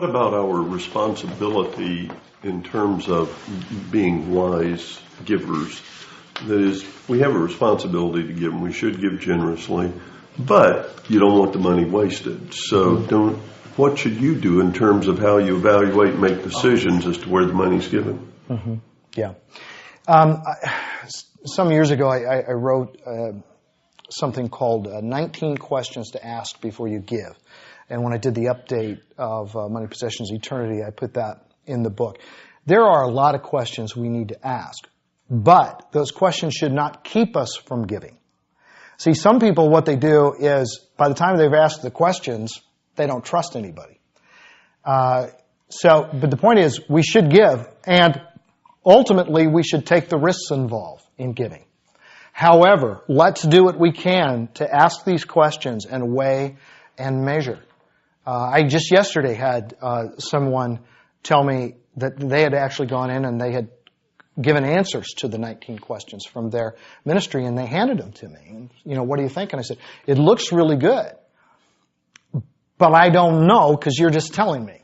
What about our responsibility in terms of being wise givers? That is, we have a responsibility to give, and we should give generously, but you don't want the money wasted. So what should you do in terms of how you evaluate and make decisions as to where the money's given? Mm-hmm. Yeah. Some years ago, I wrote something called 19 Questions to Ask Before You Give. And when I did the update of Money, Possessions, Eternity, I put that in the book. There are a lot of questions we need to ask, but those questions should not keep us from giving. See, some people, what they do is, by the time they've asked the questions, they don't trust anybody. But the point is, we should give, and ultimately, we should take the risks involved in giving. However, let's do what we can to ask these questions and weigh and measure. I just yesterday had someone tell me that they had actually gone in and they had given answers to the 19 questions from their ministry, and they handed them to me. And, what do you think? And I said, it looks really good, but I don't know because you're just telling me.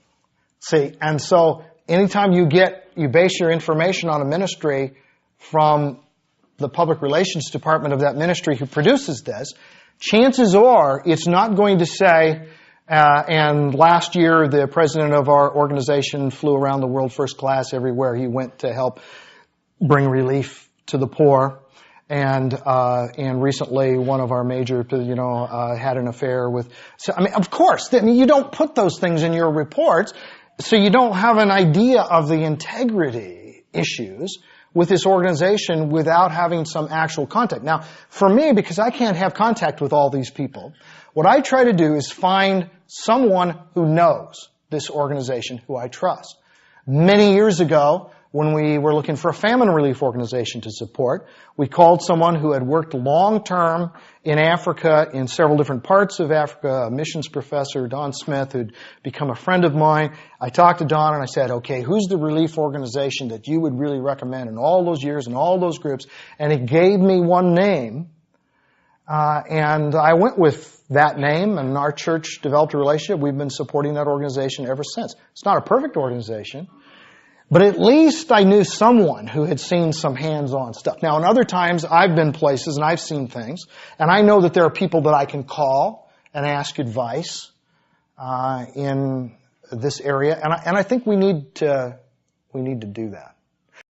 See, and so anytime you base your information on a ministry from the public relations department of that ministry who produces this, chances are it's not going to say, and last year the president of our organization flew around the world first class everywhere he went to help bring relief to the poor. And recently one of our major, had an affair with, of course, you don't put those things in your reports, so you don't have an idea of the integrity issues with this organization without having some actual contact. Now, for me, because I can't have contact with all these people, what I try to do is find someone who knows this organization, who I trust. Many years ago, when we were looking for a famine relief organization to support, we called someone who had worked long-term in Africa, in several different parts of Africa, a missions professor, Don Smith, who'd become a friend of mine. I talked to Don and I said, okay, who's the relief organization that you would really recommend in all those years and all those groups? And he gave me one name, and I went with that name, and our church developed a relationship. We've been supporting that organization ever since. It's not a perfect organization, but at least I knew someone who had seen some hands-on stuff. Now, in other times, I've been places and I've seen things, and I know that there are people that I can call and ask advice in this area, and I think we need to do that.